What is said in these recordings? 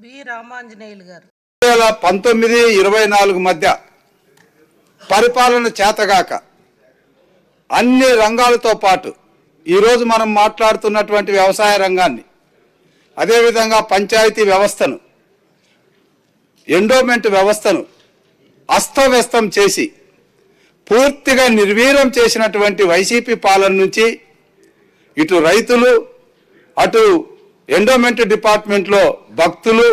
రామాంజనేయులు గారు 2019-24 మధ్య పరిపాలన చేతగాక అన్ని రంగాలతో పాటు ఈరోజు మనం మాట్లాడుతున్నటువంటి వ్యవసాయ రంగాన్ని, అదేవిధంగా పంచాయతీ వ్యవస్థను, ఎండోమెంట్ వ్యవస్థను అస్తవ్యస్తం చేసి పూర్తిగా నిర్వీర్యం చేసినటువంటి వైసీపీ పాలన నుంచి ఇటు రైతులు, అటు ఎండోమెంట్ డిపార్ట్మెంట్లో భక్తులు,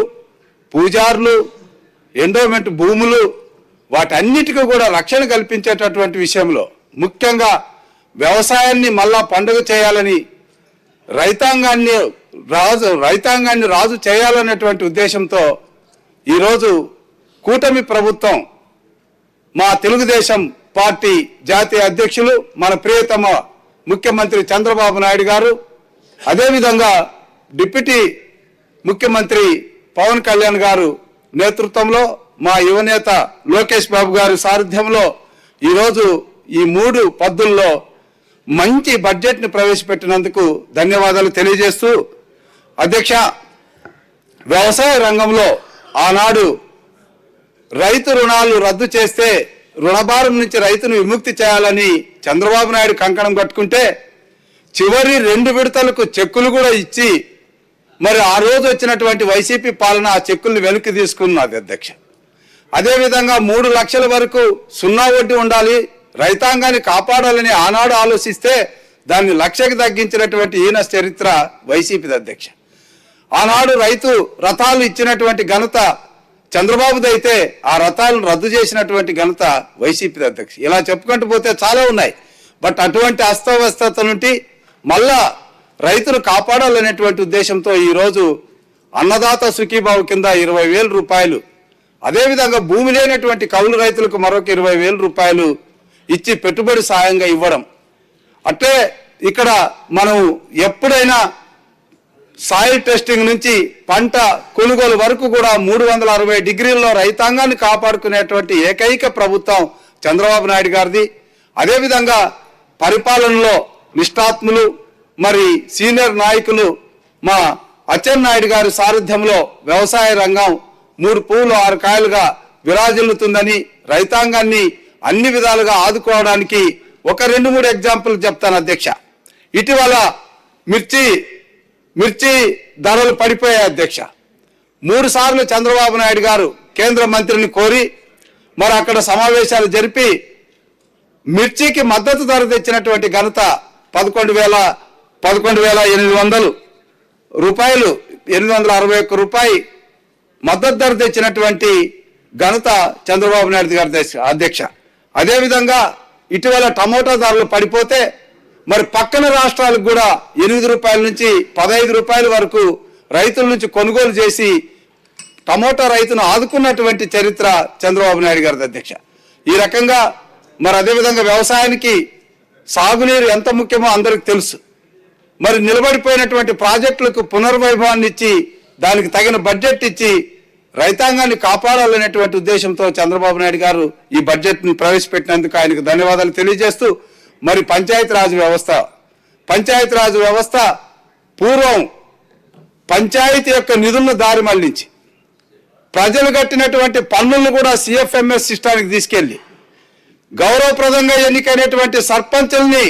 పూజారులు, ఎండోమెంట్ భూములు, వాటన్నిటికీ కూడా రక్షణ కల్పించేటటువంటి విషయంలో ముఖ్యంగా వ్యవసాయాన్ని మళ్ళా పండుగ చేయాలని, రైతాంగాన్ని రాజు చేయాలనేటువంటి ఉద్దేశంతో ఈరోజు కూటమి ప్రభుత్వం, మా తెలుగుదేశం పార్టీ జాతీయ అధ్యక్షులు, మన ప్రియతమ ముఖ్యమంత్రి చంద్రబాబు నాయుడు గారు, అదేవిధంగా డిప్యూటీ ముఖ్యమంత్రి పవన్ కళ్యాణ్ గారు నేతృత్వంలో, మా యువనేత లోకేష్ బాబు గారి సారథ్యంలో ఈరోజు ఈ 3 పద్ధతుల్లో మంచి బడ్జెట్ని ప్రవేశపెట్టినందుకు ధన్యవాదాలు తెలియజేస్తూ, అధ్యక్ష, వ్యవసాయ రంగంలో ఆనాడు రైతు రుణాలు రద్దు చేస్తే రుణభారం నుంచి రైతును విముక్తి చేయాలని చంద్రబాబు నాయుడు కంకణం కట్టుకుంటే చివరి 2 విడతలకు చెక్కులు కూడా ఇచ్చి మరి ఆ రోజు వచ్చినటువంటి వైసీపీ పాలన ఆ చెక్కుల్ని వెనక్కి తీసుకున్నది అధ్యక్ష. అదేవిధంగా 3 లక్షల వరకు సున్నా వడ్డీ ఉండాలి, రైతాంగాన్ని కాపాడాలని ఆనాడు ఆలోచిస్తే దాన్ని 1 లక్షకి తగ్గించినటువంటి ఈయన చరిత్ర వైసీపీది అధ్యక్ష. ఆనాడు రైతు రథాలు ఇచ్చినటువంటి ఘనత చంద్రబాబుది అయితే ఆ రథాలను రద్దు చేసినటువంటి ఘనత వైసీపీది అధ్యక్ష. ఇలా చెప్పుకుంటూ పోతే చాలా ఉన్నాయి. బట్ అటువంటి అస్తవ్యస్తత నుండి మళ్ళా రైతులు కాపాడాలనేటువంటి ఉద్దేశంతో ఈరోజు అన్నదాత సుఖీభావ కింద 20,000 రూపాయలు, అదేవిధంగా భూమి లేనటువంటి కౌలు రైతులకు మరొక 20,000 రూపాయలు ఇచ్చి పెట్టుబడి సాయంగా ఇవ్వడం. అంటే ఇక్కడ మనం ఎప్పుడైనా సాయిల్ టెస్టింగ్ నుంచి పంట కొనుగోలు వరకు కూడా 360 డిగ్రీల్లో రైతాంగాన్ని కాపాడుకునేటువంటి ఏకైక ప్రభుత్వం చంద్రబాబు నాయుడు గారిది. అదేవిధంగా పరిపాలనలో నిష్ఠాత్ములు, మరి సీనియర్ నాయకులు మా అచ్చెన్నాయుడు గారి సారథ్యంలో వ్యవసాయ రంగం 3 పువ్వులు 6 కాయలుగా విరాజిల్లుతుందని, రైతాంగాన్ని అన్ని విధాలుగా ఆదుకోవడానికి ఒక 2-3 ఎగ్జాంపుల్ చెప్తాను అధ్యక్ష. ఇటీవల మిర్చి ధరలు పడిపోయాయి అధ్యక్ష. 3 సార్లు చంద్రబాబు నాయుడు గారు కేంద్ర మంత్రిని కోరి మరి అక్కడ సమావేశాలు జరిపి మిర్చికి మద్దతు ధర తెచ్చినటువంటి ఘనత 11,800 రూపాయలు, 861 రూపాయి మద్దతు ధర తెచ్చినటువంటి ఘనత చంద్రబాబు నాయుడు గారి అధ్యక్ష. అదేవిధంగా ఇటీవల టమోటా ధరలు పడిపోతే మరి పక్కన రాష్ట్రాలకు కూడా 8 రూపాయల నుంచి 15 రూపాయల వరకు రైతుల నుంచి కొనుగోలు చేసి టమోటా రైతును ఆదుకున్నటువంటి చరిత్ర చంద్రబాబు నాయుడు గారి అధ్యక్ష. ఈ రకంగా మరి అదేవిధంగా వ్యవసాయానికి సాగునీరు ఎంత ముఖ్యమో అందరికి తెలుసు. మరి నిలబడిపోయినటువంటి ప్రాజెక్టులకు పునర్వైభవాన్ని ఇచ్చి దానికి తగిన బడ్జెట్ ఇచ్చి రైతాంగాన్ని కాపాడాలనేటువంటి ఉద్దేశంతో చంద్రబాబు నాయుడు గారు ఈ బడ్జెట్ని ప్రవేశపెట్టినందుకు ఆయనకు ధన్యవాదాలు తెలియజేస్తూ, మరి పంచాయతీరాజ్ వ్యవస్థ పూర్వం పంచాయతీ యొక్క నిధులను దారి మళ్లించి ప్రజలు కట్టినటువంటి పన్నులను కూడా CFMS సిస్టానికి తీసుకెళ్లి గౌరవప్రదంగా ఎన్నికైనటువంటి సర్పంచుల్ని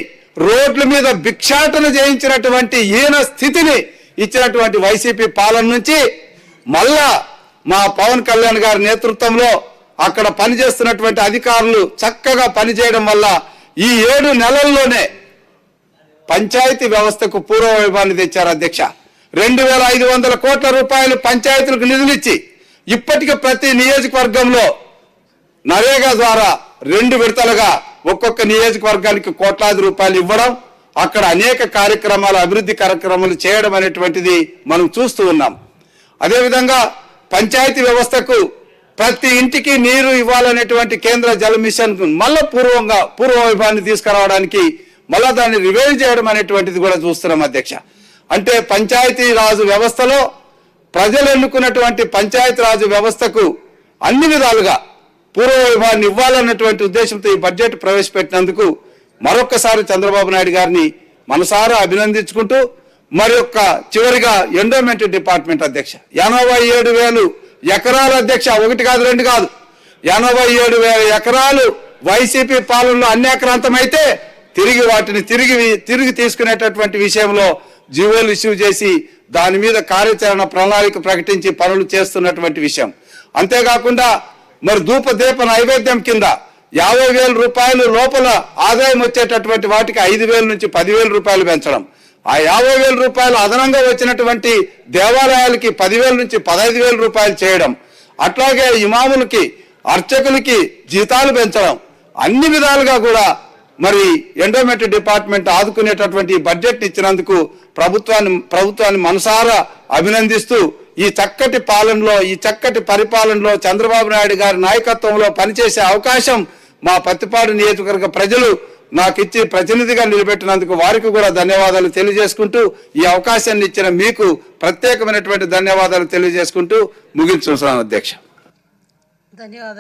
రోడ్ల మీద భిక్షాటన చేయించినటువంటి ఈయన స్థితిని ఇచ్చినటువంటి వైసీపీ పాలన నుంచి మళ్ళా మా పవన్ కళ్యాణ్ గారి నేతృత్వంలో అక్కడ పనిచేస్తున్నటువంటి అధికారులు చక్కగా పనిచేయడం వల్ల ఈ 7 నెలల్లోనే పంచాయతీ వ్యవస్థకు పూర్వవైభవాన్ని తెచ్చారు అధ్యక్ష. 2,500 కోట్ల రూపాయలు పంచాయతీలకు నిధులిచ్చి ఇప్పటికే ప్రతి నియోజకవర్గంలో నరేగా ద్వారా 2 విడతలుగా ఒక్కొక్క నియోజకవర్గానికి కోట్లాది రూపాయలు ఇవ్వడం, అక్కడ అనేక కార్యక్రమాలు, అభివృద్ధి కార్యక్రమాలు చేయడం అనేటువంటిది మనం చూస్తూ ఉన్నాం. అదేవిధంగా పంచాయతీ వ్యవస్థకు ప్రతి ఇంటికి నీరు ఇవ్వాలనేటువంటి కేంద్ర జల మిషన్ మళ్ళా పూర్వవైభవాన్ని తీసుకురావడానికి మళ్ళా దాన్ని రివైవ్ చేయడం అనేటువంటిది కూడా చూస్తున్నాం అధ్యక్ష. అంటే పంచాయతీ రాజు వ్యవస్థలో ప్రజలు ఎన్నుకున్నటువంటి పంచాయతీ రాజు వ్యవస్థకు అన్ని విధాలుగా పూర్వవైభవాన్ని ఇవ్వాలన్నటువంటి ఉద్దేశంతో ఈ బడ్జెట్ ప్రవేశపెట్టినందుకు మరొక్కసారి చంద్రబాబు నాయుడు గారిని మనసారా అభినందించుకుంటూ, మరి యొక్క చివరిగా ఎండోమెంట్ డిపార్ట్మెంట్ అధ్యక్ష 87,000 ఎకరాల అధ్యక్ష, 1 కాదు 2 కాదు, 87,000 ఎకరాలు వైసీపీ పాలనలో అన్యాక్రాంతమైతే తిరిగి వాటిని తిరిగి తీసుకునేటటువంటి విషయంలో జీవోలు ఇష్యూ చేసి దాని మీద కార్యాచరణ ప్రణాళిక ప్రకటించి పనులు చేస్తున్నటువంటి విషయం. అంతేకాకుండా మరి ధూపదీప నైవేద్యం కింద 50,000 రూపాయలు లోపల ఆదాయం వచ్చేటటువంటి వాటికి 5,000 నుంచి 10,000 రూపాయలు పెంచడం, ఆ 50,000 రూపాయలు అదనంగా వచ్చినటువంటి దేవాలయాలకి 10,000 నుంచి 15,000 రూపాయలు చేయడం, అట్లాగే ఇమాములకి అర్చకులకి జీతాలు పెంచడం, అన్ని విధాలుగా కూడా మరి ఎండోమెంట్ డిపార్ట్మెంట్ ఆదుకునేటటువంటి బడ్జెట్ ఇచ్చినందుకు ప్రభుత్వాన్ని మనసారా అభినందిస్తూ ఈ చక్కటి పాలనలో, ఈ చక్కటి పరిపాలనలో చంద్రబాబు నాయుడు గారి నాయకత్వంలో పనిచేసే అవకాశం మా పత్తిపాడు నియోజకవర్గ ప్రజలు నాకు ఇచ్చి ప్రతినిధిగా నిలబెట్టినందుకు వారికి కూడా ధన్యవాదాలు తెలియజేసుకుంటూ, ఈ అవకాశాన్ని ఇచ్చిన మీకు ప్రత్యేకమైనటువంటి ధన్యవాదాలు తెలియజేసుకుంటూ ముగించుకుంటున్నాను అధ్యక్ష. ధన్యవాదాలు.